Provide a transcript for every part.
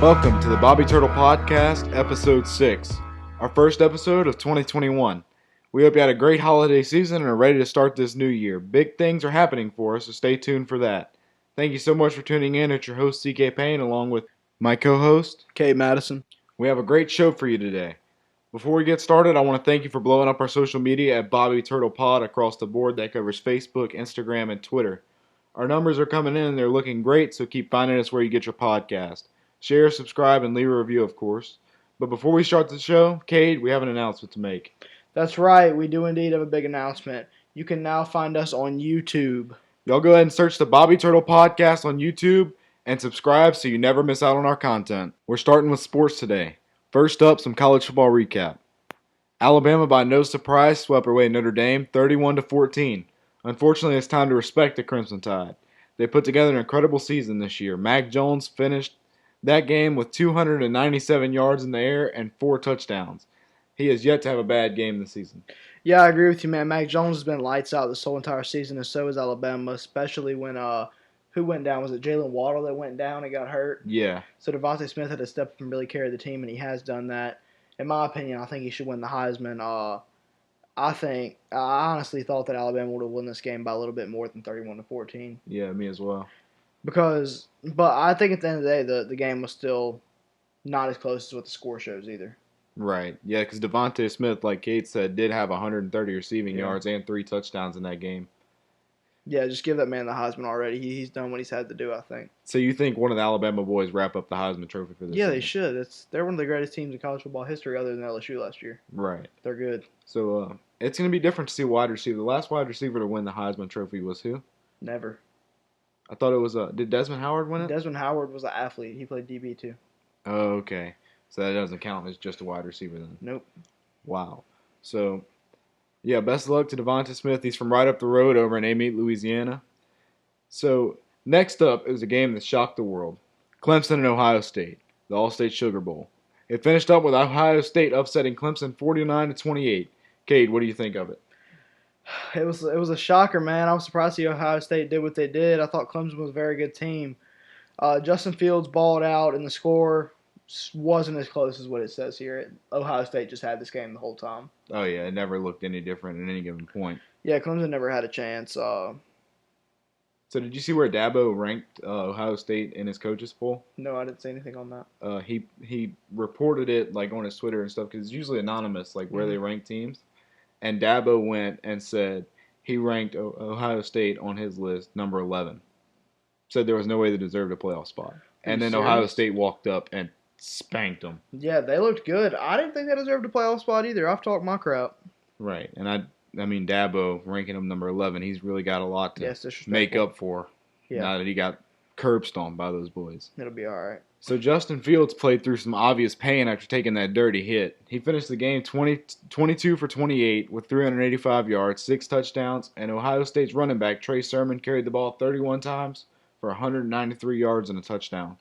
Welcome to the Bobby Turtle Podcast, Episode 6, our first episode of 2021. We hope you had a great holiday season and are ready to start this new year. Big things are happening for us, so stay tuned for that. Thank you so much for tuning in. It's your host, CK Payne, along with my co-host, Kate Madison. We have a great show for you today. Before we get started, I want to thank you for blowing up our social media at Bobby Turtle Pod across the board. That covers Facebook, Instagram, and Twitter. Our numbers are coming in and they're looking great, so keep finding us where you get your podcast. Share, subscribe, and leave a review, of course. But before we start the show, Cade, we have an announcement to make. That's right. We do indeed have a big announcement. You can now find us on YouTube. Y'all go ahead and search the Bobby Turtle Podcast on YouTube and subscribe so you never miss out on our content. We're starting with sports today. First up, some college football recap. Alabama, by no surprise, swept away Notre Dame 31-14. Unfortunately, it's time to respect the Crimson Tide. They put together an incredible season this year. Mac Jones finished that game with 297 yards in the air and 4 touchdowns. He has yet to have a bad game this season. Yeah, I agree with you, man. Mac Jones has been lights out this whole entire season, and so has Alabama, especially when who went down? Was it Jalen Waddle that went down and got hurt? Yeah. So Devontae Smith had to step up and really carry the team, and he has done that. In my opinion, I think he should win the Heisman. I honestly thought that Alabama would have won this game by a little bit more than 31-14. Yeah, me as well. But I think at the end of the day, the game was still not as close as what the score shows either. Right. Yeah, because Devontae Smith, like Kate said, did have 130 receiving yards and 3 touchdowns in that game. Yeah, just give that man the Heisman already. He's done what he's had to do, I think. So you think one of the Alabama boys wrap up the Heisman Trophy for this Yeah, season? they should. They're one of the greatest teams in college football history other than LSU last year. Right. They're good. So it's going to be different to see a wide receiver. The last wide receiver to win the Heisman Trophy was who? Never. I thought it was did Desmond Howard win it? Desmond Howard was an athlete. He played DB too. Oh, okay. So that doesn't count as just a wide receiver then? Nope. Wow. So, yeah, best of luck to Devontae Smith. He's from right up the road over in Amite, Louisiana. So, next up is a game that shocked the world. Clemson and Ohio State, the All-State Sugar Bowl. It finished up with Ohio State upsetting Clemson 49-28. Cade, what do you think of it? It was a shocker, man. I was surprised to see Ohio State did what they did. I thought Clemson was a very good team. Justin Fields balled out, and the score wasn't as close as what it says here. Ohio State just had this game the whole time. Oh, yeah, it never looked any different at any given point. Yeah, Clemson never had a chance. So did you see where Dabo ranked Ohio State in his coaches poll? No, I didn't see anything on that. He reported it like on his Twitter and stuff because it's usually anonymous, like where they rank teams. And Dabo went and said he ranked Ohio State on his list number 11. Said there was no way they deserved a playoff spot. And then Ohio State walked up and spanked them. Yeah, they looked good. I didn't think they deserved a playoff spot either. I've talked my crap. Right, and I mean Dabo ranking him number 11. He's really got a lot to make up for now that he got curb stomped by those boys. It'll be all right. So Justin Fields played through some obvious pain after taking that dirty hit. He finished the game 22 for 28 with 385 yards, 6 touchdowns, and Ohio State's running back Trey Sermon carried the ball 31 times for 193 yards and a touchdown.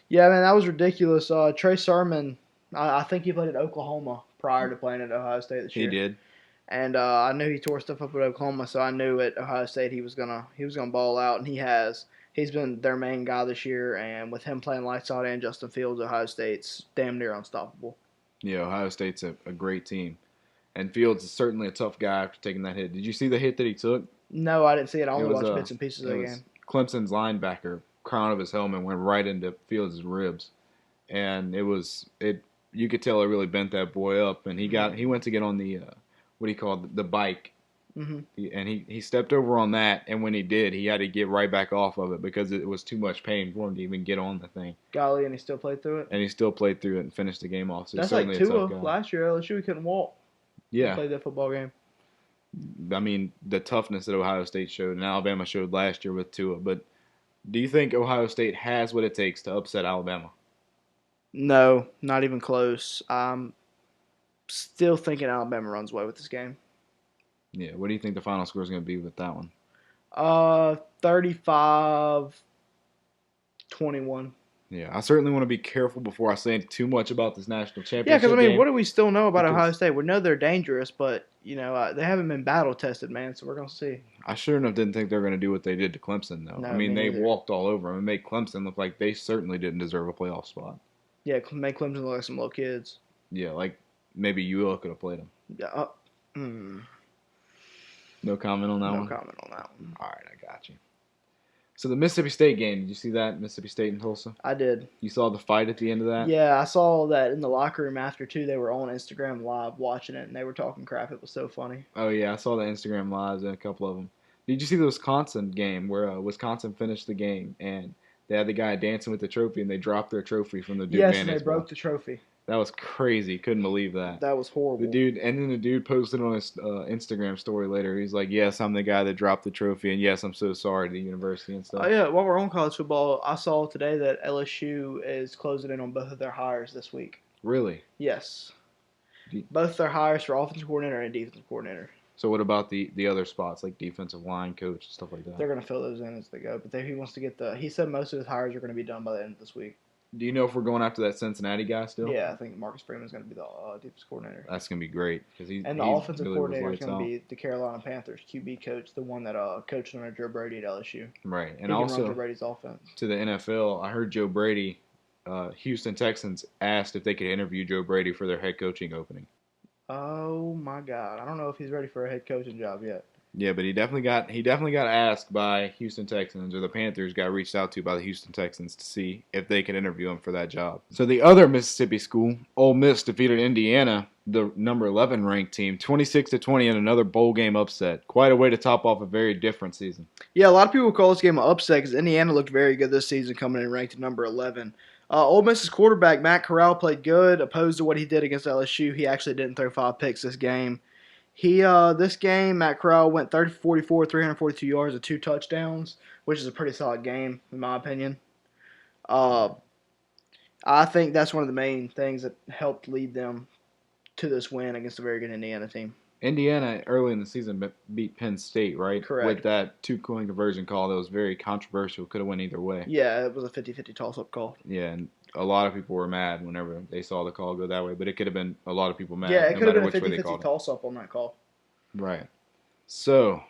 Yeah, man, that was ridiculous. Trey Sermon, I think he played at Oklahoma prior to playing at Ohio State this year. He did. And I knew he tore stuff up at Oklahoma, so I knew at Ohio State he was gonna ball out, and he has. He's been their main guy this year, and with him playing lights out and Justin Fields, Ohio State's damn near unstoppable. Yeah, Ohio State's a great team. And Fields is certainly a tough guy after taking that hit. Did you see the hit that he took? No, I didn't see it. I only watched bits and pieces of the game. Clemson's linebacker, crown of his helmet went right into Fields' ribs. And you could tell it really bent that boy up. And he went to get on the, what he called the bike. Mm-hmm. And he stepped over on that, and when he did, he had to get right back off of it because it was too much pain for him to even get on the thing. Golly, and he still played through it? And he still played through it and finished the game off. So that's like Tua last year. LSU, he couldn't walk. Yeah. He played that football game. I mean, the toughness that Ohio State showed and Alabama showed last year with Tua. But do you think Ohio State has what it takes to upset Alabama? No, not even close. I'm still thinking Alabama runs away with this game. Yeah, what do you think the final score is going to be with that one? 35-21. Yeah, I certainly want to be careful before I say too much about this national championship. Yeah, because, what do we still know about Ohio State? We know they're dangerous, but, they haven't been battle-tested, man, so we're going to see. I sure enough didn't think they were going to do what they did to Clemson, though. No, they walked all over them and made Clemson look like they certainly didn't deserve a playoff spot. Yeah, make Clemson look like some little kids. Yeah, like maybe UL could have played them. Yeah. Mm, No comment on that no one? comment on that one. All right, I got you. So the Mississippi State game, did you see that? Mississippi State and Tulsa? I did. You saw the fight at the end of that? Yeah, I saw that in the locker room after, too. They were on Instagram Live watching it, and they were talking crap. It was so funny. Oh, yeah, I saw the Instagram lives and a couple of them. Did you see the Wisconsin game where Wisconsin finished the game and they had the guy dancing with the trophy and they dropped their trophy from the Duke Yes, and they Vantage Bowl? broke the trophy. That was crazy. Couldn't believe that. That was horrible. The dude posted on his Instagram story later. He's like, "Yes, I'm the guy that dropped the trophy, and yes, I'm so sorry to the university and stuff." Oh, yeah, while we're on college football, I saw today that LSU is closing in on both of their hires this week. Really? Yes. Both their hires for offensive coordinator and defensive coordinator. So what about the other spots like defensive line coach and stuff like that? They're going to fill those in as they go, but he wants to get he said most of his hires are going to be done by the end of this week. Do you know if we're going after that Cincinnati guy still? Yeah, I think Marcus Freeman is going to be the defensive coordinator. That's going to be great because the offensive coordinator is going to be the Carolina Panthers QB coach, the one that coached under Joe Brady at LSU. Right, and he also can run Joe Brady's offense. To the NFL, I heard Joe Brady, Houston Texans asked if they could interview Joe Brady for their head coaching opening. Oh my God! I don't know if he's ready for a head coaching job yet. Yeah, but he definitely got asked by Houston Texans, or the Panthers got reached out to by the Houston Texans to see if they could interview him for that job. So the other Mississippi school, Ole Miss, defeated Indiana, the number 11 ranked team, 26-20 in another bowl game upset. Quite a way to top off a very different season. Yeah, a lot of people call this game an upset because Indiana looked very good this season, coming in ranked at number 11. Ole Miss's quarterback Matt Corral played good, opposed to what he did against LSU. He actually didn't throw 5 picks this game. This game, Matt Corral went 30-44, 342 yards, and 2 touchdowns, which is a pretty solid game, in my opinion. I think that's one of the main things that helped lead them to this win against a very good Indiana team. Indiana, early in the season, beat Penn State, right? Correct. With that 2-point conversion call that was very controversial. Could have went either way. Yeah, it was a 50-50 toss-up call. Yeah, and a lot of people were mad whenever they saw the call go that way, but it could have been a lot of people mad. Yeah, it could have been a which way they 50-50 toss-up on that call. Right. So,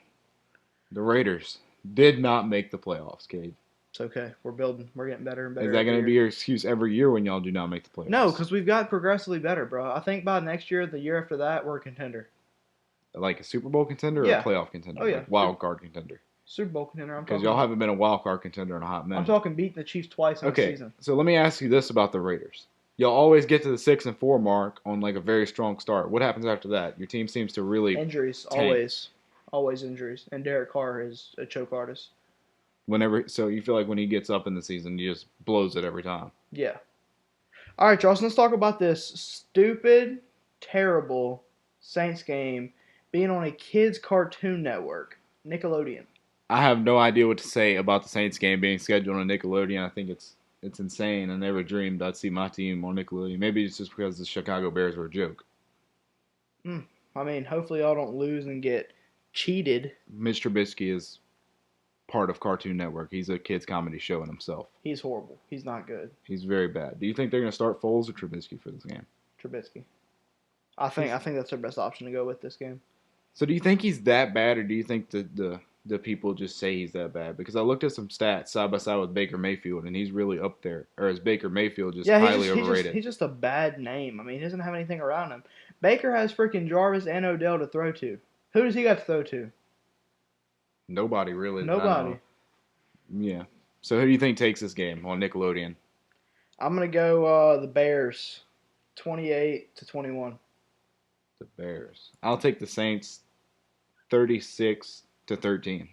the Raiders did not make the playoffs, Cade. It's okay. We're building. We're getting better and better. Is that going to be your excuse every year when y'all do not make the playoffs? No, because we've got progressively better, bro. I think by next year, the year after that, we're a contender. Like a Super Bowl contender or Yeah. a playoff contender? Oh, yeah. Like wild card contender? Super Bowl contender. Because y'all haven't been a wild card contender in a hot minute. I'm talking beating the Chiefs twice in a season. So let me ask you this about the Raiders. Y'all always get to the 6-4 mark on like a very strong start. What happens after that? Your team seems to really Injuries, tank. always injuries. And Derek Carr is a choke artist. So you feel like when he gets up in the season, he just blows it every time. Yeah. All right, Charles. Let's talk about this stupid, terrible Saints game being on a kids' cartoon network, Nickelodeon. I have no idea what to say about the Saints game being scheduled on Nickelodeon. I think it's insane. I never dreamed I'd see my team on Nickelodeon. Maybe it's just because the Chicago Bears were a joke. I mean, hopefully y'all don't lose and get cheated. Mitch Trubisky is part of Cartoon Network. He's a kids' comedy show in himself. He's horrible. He's not good. He's very bad. Do you think they're going to start Foles or Trubisky for this game? Trubisky. I think that's their best option to go with this game. So do you think he's that bad, or do you think the people just say he's that bad? Because I looked at some stats side by side with Baker Mayfield, and he's really up there. Or is Baker Mayfield just highly overrated? He's just a bad name. I mean, he doesn't have anything around him. Baker has freaking Jarvis and Odell to throw to. Who does he got to throw to? Nobody really. Nobody. Yeah. So who do you think takes this game on Nickelodeon? I'm going to go the Bears, 28-21. The Bears. I'll take the Saints, 36-13.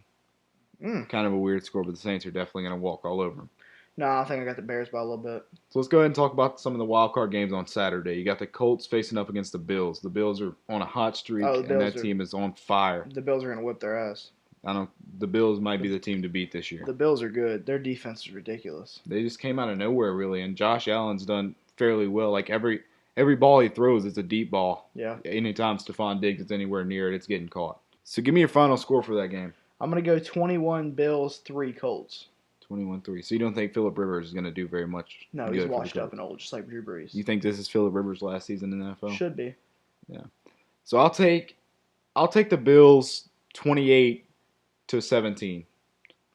Kind of a weird score, but the Saints are definitely going to walk all over them. No, I think I got the Bears by a little bit. So let's go ahead and talk about some of the wild card games on Saturday. You got the Colts facing up against the Bills. The Bills are on a hot streak, and that team is on fire. The Bills are going to whip their ass. The Bills might be the team to beat this year. The Bills are good. Their defense is ridiculous. They just came out of nowhere, really, and Josh Allen's done fairly well. Like every ball he throws, it's a deep ball. Yeah. Anytime Stephon Diggs is anywhere near it, it's getting caught. So give me your final score for that game. I'm going to go 21 Bills, 3 Colts. 21-3. So you don't think Phillip Rivers is going to do very much? No, he's washed up and old, just like Drew Brees. You think this is Phillip Rivers' last season in the NFL? Should be. Yeah. So I'll take the Bills 28-17.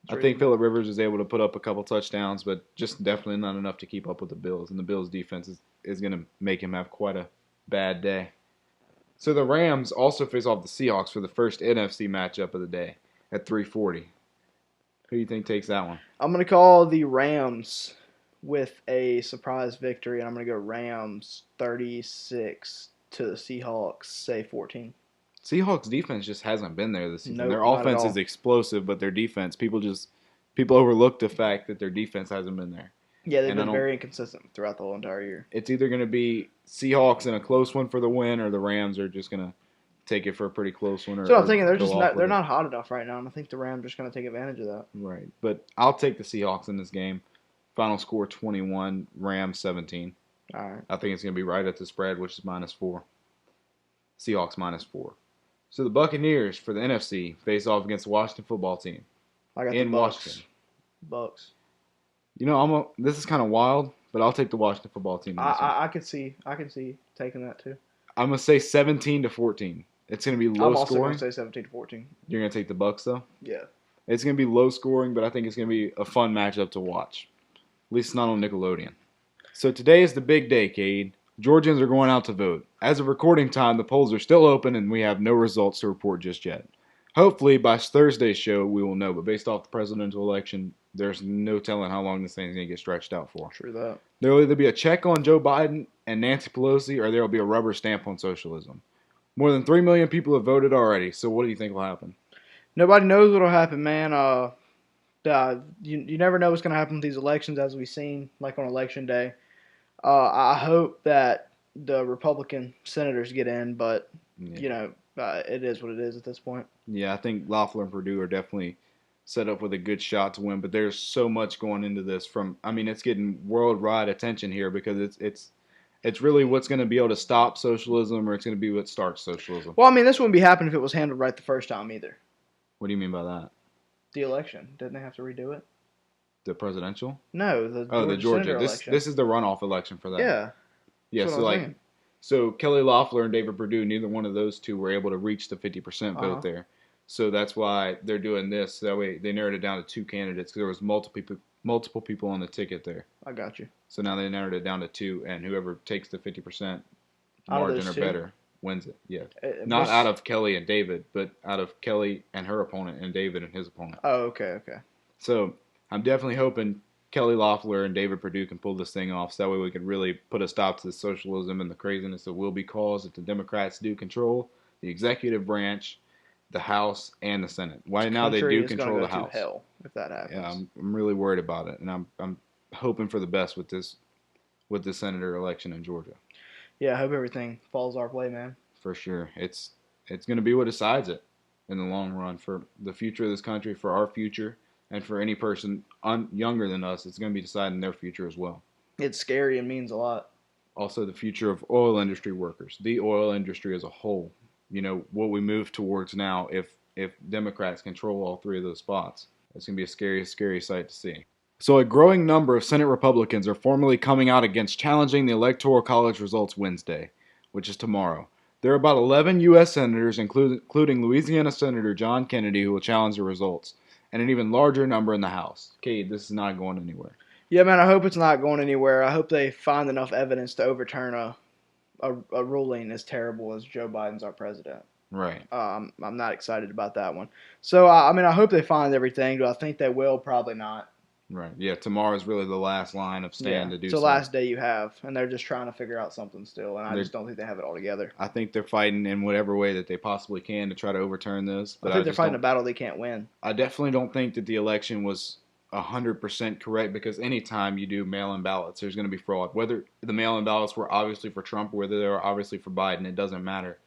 I think Phillip Rivers is able to put up a couple touchdowns, but just definitely not enough to keep up with the Bills. And the Bills' defense is going to make him have quite a bad day. So the Rams also face off the Seahawks for the first NFC matchup of the day at 3:40. Who do you think takes that one? I'm going to call the Rams with a surprise victory, and I'm going to go Rams 36 to the Seahawks, say 14. Seahawks defense just hasn't been there this season. Nope, their not offense at all. is explosive, but their defense, people overlook the fact that their defense hasn't been there. Yeah, they've been very inconsistent throughout the whole entire year. It's either going to be Seahawks in a close one for the win, or the Rams are just going to take it for a pretty close one. So I'm thinking they're not hot enough right now, and I think the Rams are just going to take advantage of that. Right, but I'll take the Seahawks in this game. Final score 21, Rams 17. All right. I think it's going to be right at the spread, which is -4. Seahawks -4. So the Buccaneers for the NFC face off against the Washington football team. I got in the Bucks. Washington. Bucks. You know, this is kind of wild, but I'll take the Washington football team. I can see taking that too. I'm gonna say 17-14. It's gonna be low I'm also scoring. gonna say 17-14. You're gonna take the Bucks though. Yeah. It's gonna be low scoring, but I think it's gonna be a fun matchup to watch. At least not on Nickelodeon. So today is the big day, Cade. Georgians are going out to vote. As of recording time, the polls are still open and we have no results to report just yet. Hopefully, by Thursday's show, we will know. But based off the presidential election, there's no telling how long this thing's going to get stretched out for. True that. There will either be a check on Joe Biden and Nancy Pelosi, or there will be a rubber stamp on socialism. More than 3 million people have voted already, so what do you think will happen? Nobody knows what will happen, man. You never know what's going to happen with these elections, as we've seen, like on Election Day. I hope that the Republican senators get in, but, it is what it is at this point. Yeah, I think Loeffler and Perdue are definitely set up with a good shot to win, but there's so much going into this it's getting worldwide attention here because it's really what's going to be able to stop socialism, or it's going to be what starts socialism. Well, this wouldn't be happening if it was handled right the first time either. What do you mean by that? The election. Didn't they have to redo it? The presidential? No, the Georgia. election. This is the runoff election for that. Yeah. Yeah, so Kelly Loeffler and David Perdue, neither one of those two were able to reach the 50% vote there. So that's why they're doing this. That way they narrowed it down to 2 candidates because there was multiple people on the ticket there. I got you. So now they narrowed it down to 2, and whoever takes the 50% margin or better wins it. Yeah. Not out of Kelly and David, but out of Kelly and her opponent and David and his opponent. Oh, okay. So I'm definitely hoping Kelly Loeffler and David Perdue can pull this thing off, so that way we can really put a stop to the socialism and the craziness that will be caused if the Democrats do control the executive branch, the House, and the Senate. Right now they do control the House. To hell if that happens. Yeah, I'm really worried about it, and I'm hoping for the best with this senator election in Georgia. Yeah, I hope everything falls our way, man. For sure, it's going to be what decides it in the long run for the future of this country, for our future. And for any person younger than us, it's going to be deciding their future as well. It's scary and means a lot. Also, the future of oil industry workers, the oil industry as a whole. What we move towards now, if Democrats control all 3 of those spots, it's going to be a scary, scary sight to see. So a growing number of Senate Republicans are formally coming out against challenging the Electoral College results Wednesday, which is tomorrow. There are about 11 U.S. senators, including Louisiana Senator John Kennedy, who will challenge the results, and an even larger number in the House. Cade, this is not going anywhere. Yeah, man, I hope it's not going anywhere. I hope they find enough evidence to overturn a ruling as terrible as Joe Biden's our president. Right. I'm not excited about that one. So, I hope they find everything. Do I think they will? Probably not. Right. Yeah, tomorrow is really the last line of stand to do so. It's the last day you have, and they're just trying to figure out something still, and I just don't think they have it all together. I think they're fighting in whatever way that they possibly can to try to overturn this. But I think they're fighting a battle they can't win. I definitely don't think that the election was 100% correct, because anytime you do mail-in ballots, there's going to be fraud. Whether the mail-in ballots were obviously for Trump or whether they were obviously for Biden, it doesn't matter.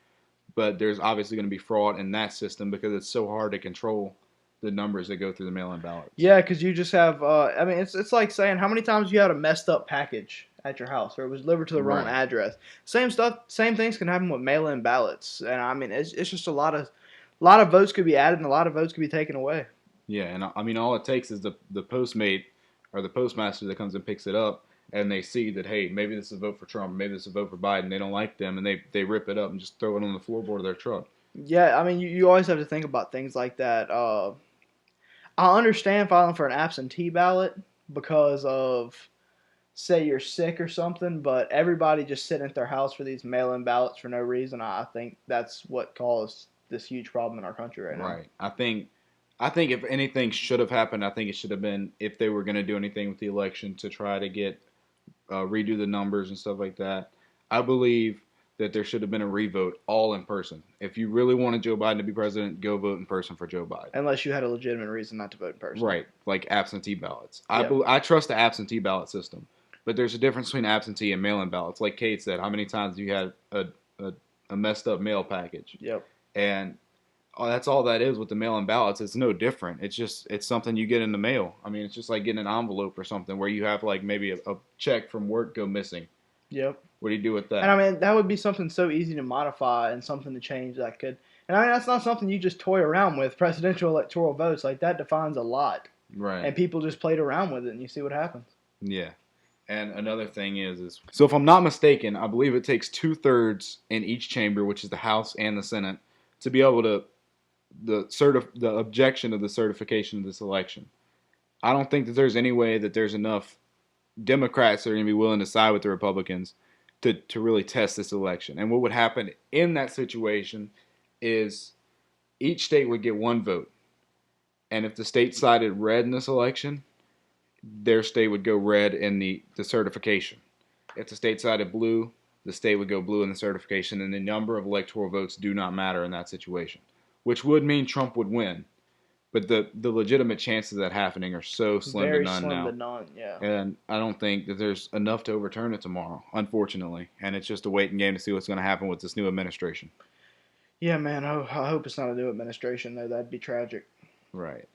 But there's obviously going to be fraud in that system because it's so hard to control the numbers that go through the mail-in ballots. Yeah, because you just have, it's like saying how many times you had a messed up package at your house or it was delivered to the wrong address. Same things can happen with mail-in ballots. And it's just a lot of votes could be added and a lot of votes could be taken away. Yeah, and all it takes is the postmate or the postmaster that comes and picks it up, and they see that, hey, maybe this is a vote for Trump, maybe this is a vote for Biden. They don't like them, and they rip it up and just throw it on the floorboard of their truck. Yeah, you always have to think about things like that. I understand filing for an absentee ballot because of, say, you're sick or something, but everybody just sitting at their house for these mail-in ballots for no reason. I think that's what caused this huge problem in our country right now. Right. I think if anything should have happened, I think it should have been if they were going to do anything with the election to try to get redo the numbers and stuff like that. I believe that there should have been a revote all in person. If you really wanted Joe Biden to be president, go vote in person for Joe Biden. Unless you had a legitimate reason not to vote in person. Right, like absentee ballots. Yep. I trust the absentee ballot system, but there's a difference between absentee and mail-in ballots. Like Kate said, how many times have you had a messed up mail package? Yep. And that's all that is with the mail-in ballots. It's no different. It's something you get in the mail. I mean, it's just like getting an envelope or something where you have like maybe a check from work go missing. Yep. What do you do with that? And I mean, that would be something so easy to modify and something to change that could. And I mean, that's not something you just toy around with. Presidential electoral votes, like that defines a lot. Right. And people just played around with it, and you see what happens. Yeah. And another thing is so if I'm not mistaken, I believe it takes 2/3 in each chamber, which is the House and the Senate, to be able to the objection of the certification of this election. I don't think that there's any way that there's enough Democrats that are going to be willing to side with the Republicans to really test this election. And what would happen in that situation is each state would get one vote. And if the state sided red in this election, their state would go red in the certification. If the state sided blue, the state would go blue in the certification, and the number of electoral votes do not matter in that situation, which would mean Trump would win. But the legitimate chances of that happening are so slim Very to none slim now. to none, yeah. And I don't think that there's enough to overturn it tomorrow, unfortunately. And it's just a waiting game to see what's going to happen with this new administration. Yeah, man, I hope it's not a new administration, though. That'd be tragic. Right.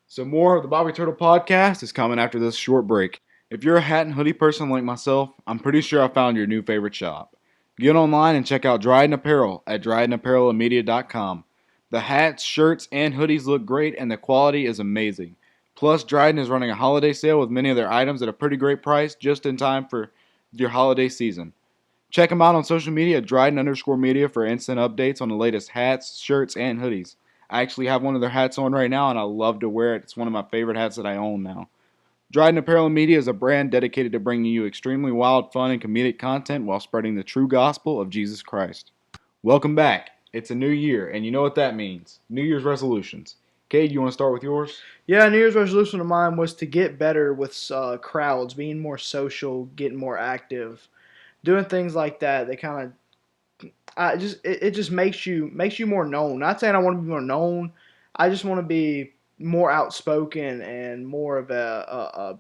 So more of the Bobby Turtle podcast is coming after this short break. If you're a hat and hoodie person like myself, I'm pretty sure I found your new favorite shop. Get online and check out Dryden Apparel at drydenapparelmedia.com. The hats, shirts, and hoodies look great, and the quality is amazing. Plus, Dryden is running a holiday sale with many of their items at a pretty great price just in time for your holiday season. Check them out on social media at Dryden_media for instant updates on the latest hats, shirts, and hoodies. I actually have one of their hats on right now, and I love to wear it. It's one of my favorite hats that I own now. Dryden Apparel Media is a brand dedicated to bringing you extremely wild, fun, and comedic content while spreading the true gospel of Jesus Christ. Welcome back. It's a new year, and you know what that means. New Year's resolutions. Cade, you want to start with yours? Yeah, New Year's resolution of mine was to get better with crowds, being more social, getting more active, doing things like that. They kind of, it just makes you more known. Not saying I want to be more known. I just want to be more outspoken and more of a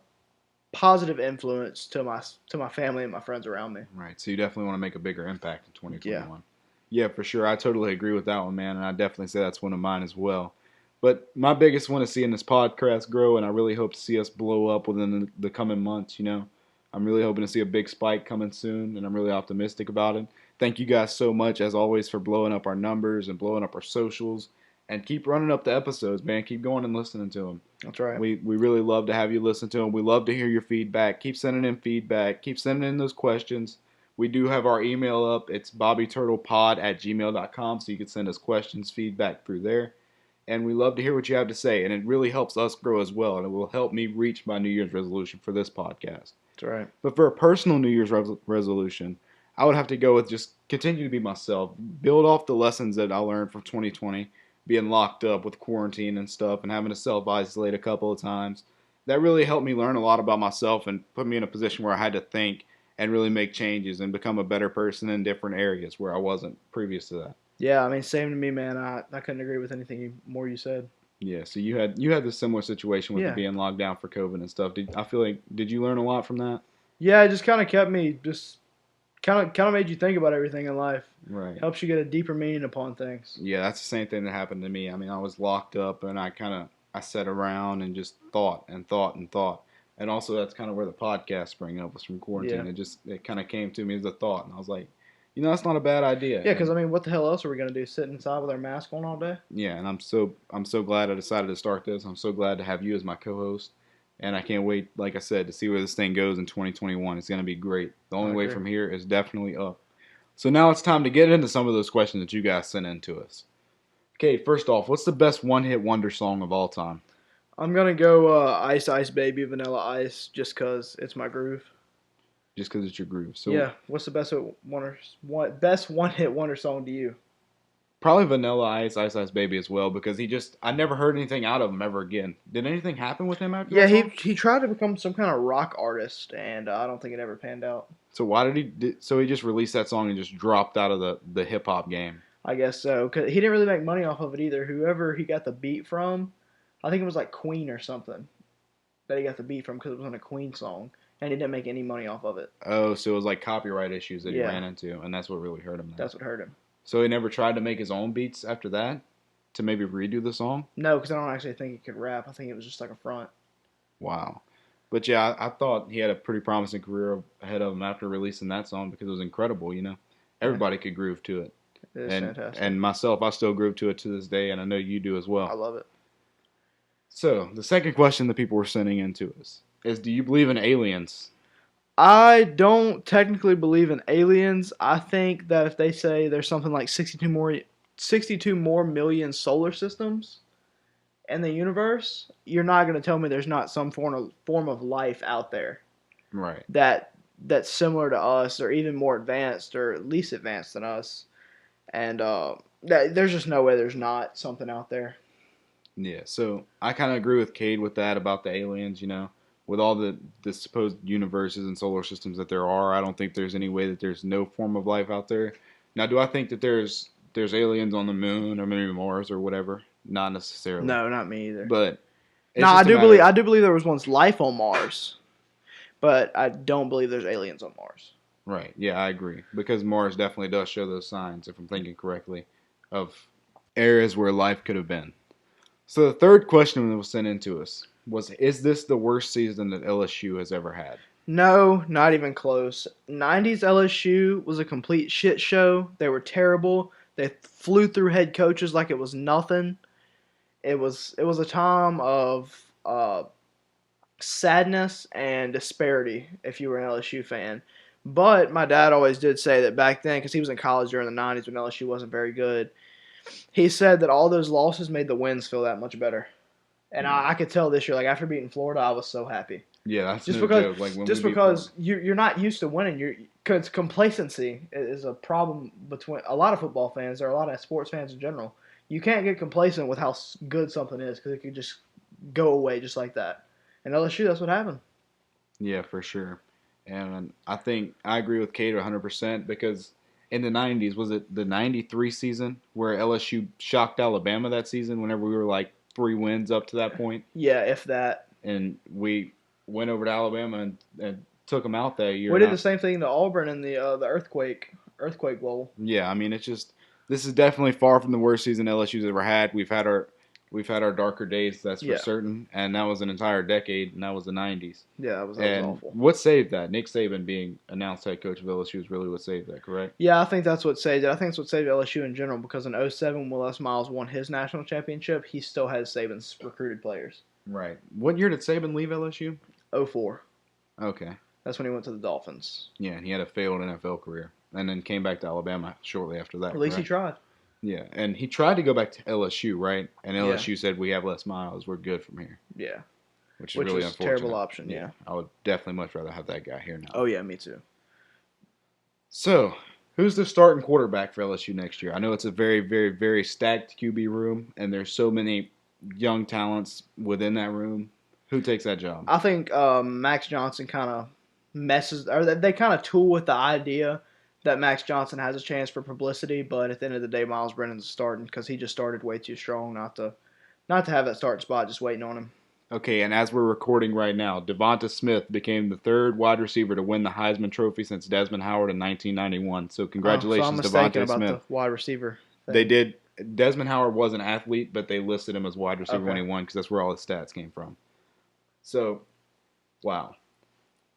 positive influence to my family and my friends around me. Right. So you definitely want to make a bigger impact in 2021. Yeah, for sure. I totally agree with that one, man, and I definitely say that's one of mine as well. But my biggest one is seeing this podcast grow, and I really hope to see us blow up within the coming months, you know. I'm really hoping to see a big spike coming soon, and I'm really optimistic about it. Thank you guys so much, as always, for blowing up our numbers and blowing up our socials. And keep running up the episodes, man. Keep going and listening to them. That's right. We really love to have you listen to them. We love to hear your feedback. Keep sending in feedback. Keep sending in those questions. We do have our email up. It's bobbyturtlepod@gmail.com, so you can send us questions, feedback through there. And we love to hear what you have to say. And it really helps us grow as well. And it will help me reach my New Year's resolution for this podcast. That's right. But for a personal New Year's resolution, I would have to go with just continue to be myself. Build off the lessons that I learned from 2020. Being locked up with quarantine and stuff and having to self-isolate a couple of times. That really helped me learn a lot about myself and put me in a position where I had to think and really make changes and become a better person in different areas where I wasn't previous to that. Yeah, I mean, same to me, man. I couldn't agree with anything more you said. Yeah, so you had this similar situation with being locked down for COVID and stuff. Did you learn a lot from that? Yeah, it just kind of kept me kind of made you think about everything in life. Right. Helps you get a deeper meaning upon things. Yeah, that's the same thing that happened to me. I mean, I was locked up and I sat around and just thought and thought and thought. And also that's kind of where the podcast sprang up, was from quarantine. Yeah. It kind of came to me as a thought, and I was like, you know, that's not a bad idea. Yeah, because I mean, what the hell else are we gonna do? Sit inside with our mask on all day? Yeah, and I'm so glad I decided to start this. I'm so glad to have you as my co-host. And I can't wait, like I said, to see where this thing goes in 2021. It's going to be great. The only way from here is definitely up. So now it's time to get into some of those questions that you guys sent in to us. Okay, first off, what's the best one-hit wonder song of all time? I'm gonna go Ice Ice Baby Vanilla Ice just cause it's my groove. Just because it's your groove. So Yeah. What's the best one hit wonder song to you? probably Vanilla Ice, Ice Ice Baby as well, because I never heard anything out of him ever again. Did anything happen with him after Yeah, that he song? he tried to become some kind of rock artist, and I don't think it ever panned out. So why so he just released that song and just dropped out of the hip hop game? I guess so. 'Cause he didn't really make money off of it either. Whoever he got the beat from, I think it was like Queen or something that he got the beat from because it was on a Queen song, and he didn't make any money off of it. Oh, so it was like copyright issues that he Yeah, ran into, and that's what really hurt him then. that's what hurt him. So he never tried to make his own beats after that to maybe redo the song? No, because I don't actually think he could rap. I think it was just like a front. Wow. But yeah, I thought he had a pretty promising career ahead of him after releasing that song because it was incredible, you know. Yeah, Everybody could groove to it. it is And fantastic. and myself, I still groove to it to this day, and I know you do as I well. love it. So, the second question that people were sending in to us is, do you believe in aliens? I don't technically believe in aliens. I think that if they say there's something like 62 more million solar systems in the universe, you're not going to tell me there's not some form of life out there Right. that's similar to us or even more advanced or at least advanced than us. And there's just no way there's not something out there. Yeah, so I kind of agree with Cade with that about the aliens, you know. With all the supposed universes and solar systems that there are, I don't think there's any way that there's no form of life out there. Now, do I think that there's aliens on the moon or maybe Mars or whatever? Not necessarily. No, not me either. But No, it's just a matter. I do believe there was once life on Mars, but I don't believe there's aliens on Mars. Right. Yeah, I agree. Because Mars definitely does show those signs, if I'm thinking correctly, of areas where life could have been. So the third question that was sent in to us was, is this the worst season that LSU has ever had? No, not even close. 90s LSU was a complete shit show. They were terrible. They flew through head coaches like it was nothing. It was a time of sadness and disparity if you were an LSU fan. But my dad always did say that back then, because he was in college during the 90s when LSU wasn't very good, he said that all those losses made the wins feel that much better. And Yeah. I could tell this year, like after beating Florida, I was so happy. Yeah, that's Just no because, joke. Like when just we beat because Florida. you're not used to winning, because complacency is a problem between a lot of football fans or a lot of sports fans in general. You can't get complacent with how good something is because it could just go away just like that. And LSU, that's what happened. Yeah, for sure. And I think I agree with Kate 100% because in the 90s, was it the 93 season where LSU shocked Alabama that season whenever we were like 3 wins up to that point? Yeah, if that. And we went over to Alabama and took them out that year. We did the same thing to Auburn in the earthquake bowl. Yeah, I mean, it's just this is definitely far from the worst season LSU's ever had. We've had our darker days, that's for Yeah. certain, and that was an entire decade, and that was the 90s. Yeah, that was And awful. what saved that? Nick Saban being announced head coach of LSU is really what saved that, correct? Yeah, I think that's what saved it. I think it's what saved LSU in general because in 07 when Les Miles won his national championship, he still had Saban's recruited players. Right. What year did Saban leave LSU? 04. Okay. That's when he went to the Dolphins. Yeah, and he had a failed NFL career, and then came back to Alabama shortly after that. At least he correct? tried. Yeah, and he tried to go back to LSU, right? And Yeah. LSU said, "We have Les Miles. We're good from here," Yeah. which is Which really is a unfortunate. terrible option, yeah. I would definitely much rather have that guy here now. Oh, yeah, me too. So, who's the starting quarterback for LSU next year? I know it's a very, very, very stacked QB room, and there's so many young talents within that room. Who takes that job? I think Max Johnson kind of messes, or they kind of tool with the idea that Max Johnson has a chance for publicity, but at the end of the day, Miles Brennan's starting because he just started way too strong not to have that starting spot just waiting on him. Okay, and as we're recording right now, Devonta Smith became the third wide receiver to win the Heisman Trophy since Desmond Howard in 1991. So So congratulations, I'm mistaken Devonta about Smith. the wide receiver thing. They did. Desmond Howard was an athlete, but they listed him as wide receiver when Okay. he won because that's where all his stats came from. So, wow.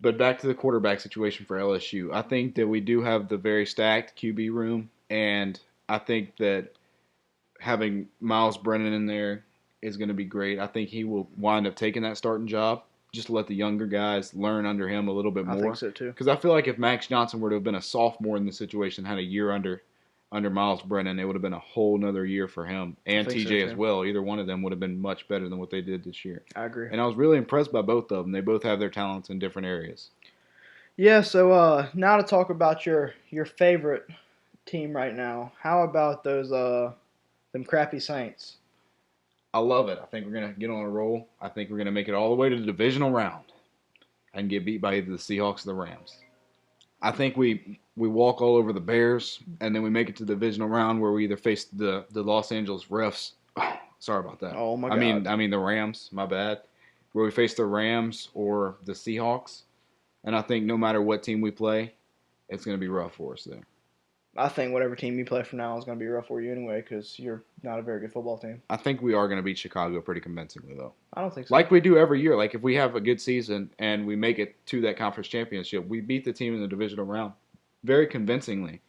But back to the quarterback situation for LSU. I think that we do have the very stacked QB room, and I think that having Miles Brennan in there is going to be great. I think he will wind up taking that starting job just to let the younger guys learn under him a little bit I more. think so too. Because I feel like if Max Johnson were to have been a sophomore in this situation, had a year under under Miles Brennan, it would have been a whole nother year for him and think so, TJ as too. well. Either one of them would have been much better than what they did this year. I agree. And I was really impressed by both of them. They both have their talents in different areas. Yeah, so now to talk about your favorite team right now. How about those them crappy Saints? I love it. I think we're going to get on a roll. I think we're going to make it all the way to the divisional round and get beat by either the Seahawks or the Rams. I think we walk all over the Bears, and then we make it to the divisional round where we either face the Los Angeles Refs. Oh, sorry about that. Oh my God. I mean the Rams. My bad. Where we face the Rams or the Seahawks, and I think no matter what team we play, it's going to be rough for us there. I think whatever team you play from now is going to be rough for you anyway because you're not a very good football team. I think we are going to beat Chicago pretty convincingly, though. I don't think so. Like we do every year. Like if we have a good season and we make it to that conference championship, we beat the team in the divisional round very convincingly.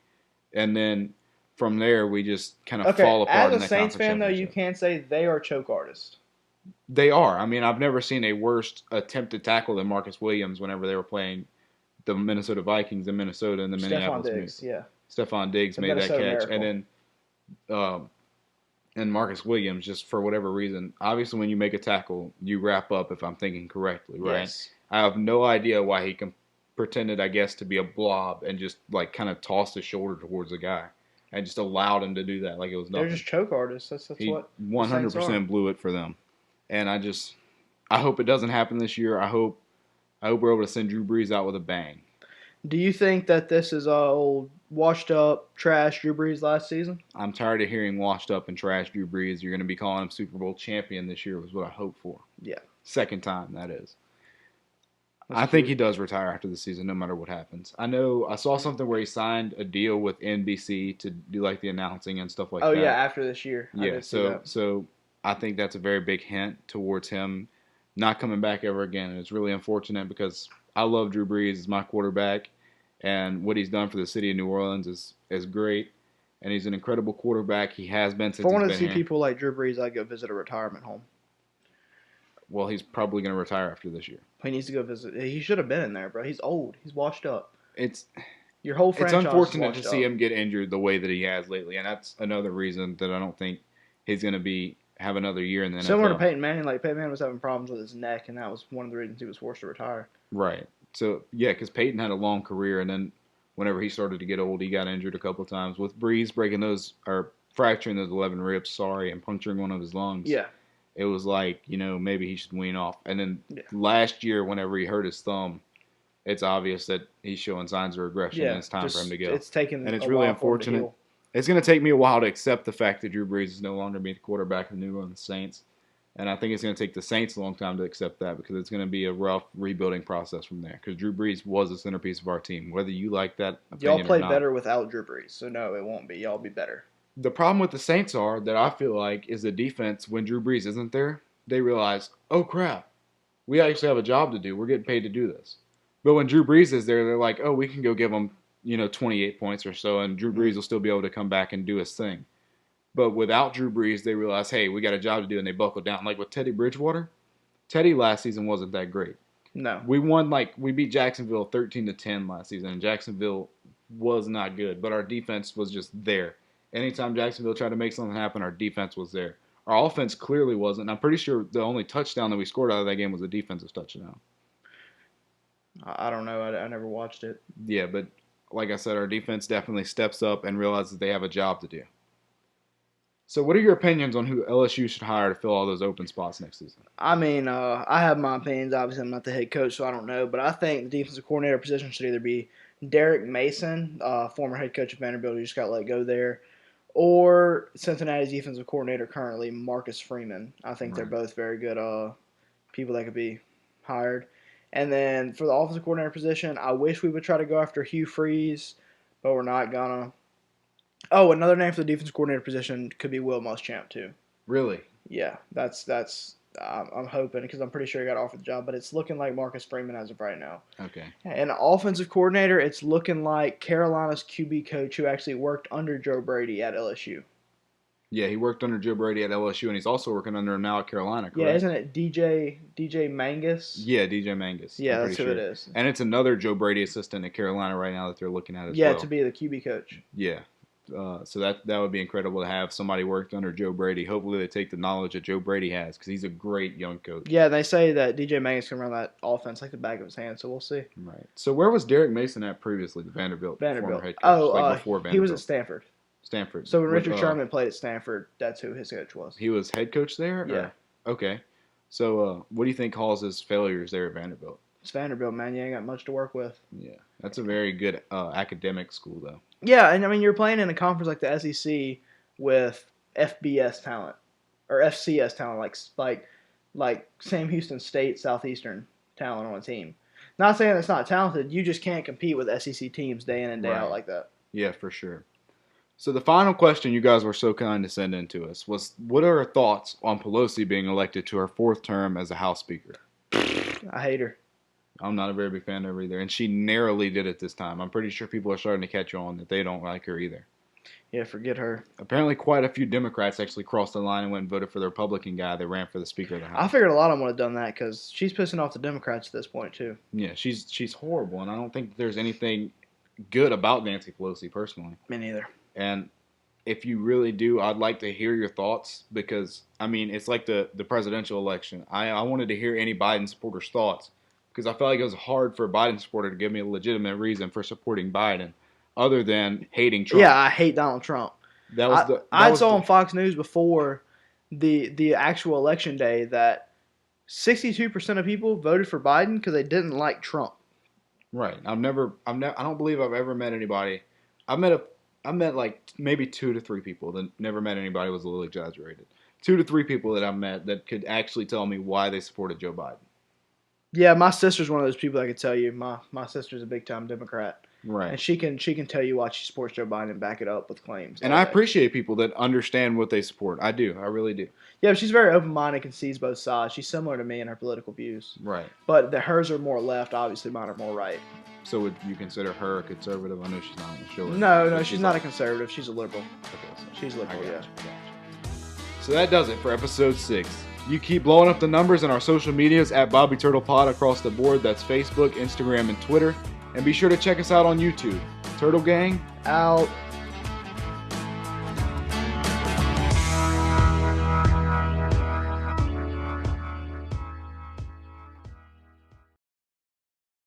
And then from there, we just kind of fall apart in as the a Saints fan, though, you championship. can't say they are choke artists. They are. I mean, I've never seen a worse attempted tackle than Marcus Williams whenever they were playing the Minnesota Vikings in Minnesota and the Stephon Minneapolis Diggs, yeah. Stephon Diggs The made that Minnesota catch. Miracle. And then Marcus Williams, just for whatever reason, obviously when you make a tackle, you wrap up if I'm thinking correctly, right? Yes. I have no idea why he pretended, I guess, to be a blob and just like kind of tossed his shoulder towards the guy and just allowed him to do that like it was nothing. They're just choke artists. That's He what 100% blew it for them. And I hope it doesn't happen this year. I hope we're able to send Drew Brees out with a bang. Do you think that this is old washed up trash Drew Brees last season? I'm tired of hearing washed up and trash Drew Brees. You're going to be calling him Super Bowl champion this year was what I hope for. Yeah. Second time, that is. That's I think cute. he does retire after the season, no matter what happens. I know I saw something where he signed a deal with NBC to do like the announcing and stuff like that. Oh yeah, after this year. I Yeah, did see that. so I think that's a very big hint towards him not coming back ever again. And it's really unfortunate because I love Drew Brees as my quarterback, and what he's done for the city of New Orleans is great. And he's an incredible quarterback. He has been since If I he's wanted been to see here. people like Drew Brees, I'd go visit a retirement home. Well, he's probably going to retire after this year. He needs to go visit. He should have been in there, bro. He's old. He's washed up. It's Your whole franchise is unfortunate to washed see up. him get injured the way that he has lately, and that's another reason that I don't think he's going to have another year in the NFL. Similar to Peyton Manning, like Peyton Manning was having problems with his neck, and that was one of the reasons he was forced to retire. Right. So, yeah, because Peyton had a long career, and then whenever he started to get old, he got injured a couple of times. With Breeze fracturing those 11 ribs, and puncturing one of his lungs. Yeah. It was like, maybe he should wean off. And then last year, whenever he hurt his thumb, it's obvious that he's showing signs of regression, and it's time for him to go. It's taken and it's a really while for him to unfortunate. heal. It's going to take me a while to accept the fact that Drew Brees is no longer being the quarterback of the New Orleans Saints. And I think it's going to take the Saints a long time to accept that because it's going to be a rough rebuilding process from there. Because Drew Brees was the centerpiece of our team, whether you like that opinion Y'all play or not. better without Drew Brees, so no, it won't be. Y'all be better. The problem with the Saints that I feel like is the defense when Drew Brees isn't there, they realize, oh crap, we actually have a job to do. We're getting paid to do this. But when Drew Brees is there, they're like, oh, we can go give them 28 points or so, and Drew Brees will still be able to come back and do his thing. But without Drew Brees, they realize, hey, we got a job to do, and they buckle down. Like with Teddy Bridgewater, Teddy last season wasn't that great. No. We beat Jacksonville 13-10 last season, and Jacksonville was not good, but our defense was just there. Anytime Jacksonville tried to make something happen, our defense was there. Our offense clearly wasn't. I'm pretty sure the only touchdown that we scored out of that game was a defensive touchdown. I don't know. I never watched it. Yeah, but like I said, our defense definitely steps up and realizes they have a job to do. So what are your opinions on who LSU should hire to fill all those open spots next season? I mean, I have my opinions. Obviously, I'm not the head coach, so I don't know. But I think the defensive coordinator position should either be Derek Mason, former head coach of Vanderbilt, who just got let go there, or Cincinnati's defensive coordinator currently, Marcus Freeman. I think they're both very good people that could be hired. And then for the offensive coordinator position, I wish we would try to go after Hugh Freeze, but we're not gonna. Oh, another name for the defensive coordinator position could be Will Muschamp too. Really? Yeah, that's. I'm hoping because I'm pretty sure he got offered the job, but it's looking like Marcus Freeman as of right now. Okay. And offensive coordinator, it's looking like Carolina's QB coach who actually worked under Joe Brady at LSU. Yeah, he worked under Joe Brady at LSU, and he's also working under him now at Carolina, correct? Yeah, isn't it DJ Mangus? Yeah, DJ Mangus. Yeah, I'm that's pretty who sure. it is. And it's another Joe Brady assistant at Carolina right now that they're looking at as well. Yeah, to be the QB coach. Yeah. So that would be incredible to have somebody worked under Joe Brady. Hopefully they take the knowledge that Joe Brady has because he's a great young coach. Yeah, they say that DJ Mays can run that offense like the back of his hand, so we'll see. Right. So where was Derek Mason at previously, the Vanderbilt former head coach? Before Vanderbilt. He was at Stanford. Stanford. So when Richard Sherman played at Stanford, that's who his coach was. He was head coach there? Yeah. Okay. So what do you think causes failures there at Vanderbilt? It's Vanderbilt, man. You ain't got much to work with. Yeah. That's a very good academic school, though. Yeah, and I mean, you're playing in a conference like the SEC with FBS talent or FCS talent, like Sam Houston State Southeastern talent on a team. Not saying it's not talented, you just can't compete with SEC teams day in and day out like that. Yeah, for sure. So the final question you guys were so kind to send in to us was, what are our thoughts on Pelosi being elected to her 4th term as a House Speaker? I hate her. I'm not a very big fan of her either, and she narrowly did it this time. I'm pretty sure people are starting to catch on that they don't like her either. Yeah, forget her. Apparently quite a few Democrats actually crossed the line and went and voted for the Republican guy that ran for the Speaker of the House. I figured a lot of them would have done that because she's pissing off the Democrats at this point, too. Yeah, she's horrible, and I don't think there's anything good about Nancy Pelosi personally. Me neither. And if you really do, I'd like to hear your thoughts because, I mean, it's like the presidential election. I wanted to hear any Biden supporters' thoughts because I felt like it was hard for a Biden supporter to give me a legitimate reason for supporting Biden other than hating Trump. Yeah, I hate Donald Trump. I saw on Fox News before the actual election day that 62% of people voted for Biden because they didn't like Trump. Right. I don't believe I've ever met anybody. I met like maybe 2 to 3 people. That never met anybody was a little exaggerated. 2 to 3 people that I've met that could actually tell me why they supported Joe Biden. Yeah, my sister's one of those people that could tell you. My sister's a big time Democrat. Right. And she can tell you why she supports Joe Biden and back it up with claims. And I appreciate people that understand what they support. I do. I really do. Yeah, she's very open-minded and sees both sides. She's similar to me in her political views. Right. But hers are more left. Obviously, mine are more right. So would you consider her a conservative? I know she's not on the show. No, she's not a conservative. She's a liberal. Okay, so she's liberal, yeah. So that does it for episode 6. You keep blowing up the numbers in our social medias at Bobby Turtle Pod across the board. That's Facebook, Instagram, and Twitter. And be sure to check us out on YouTube. Turtle Gang, out.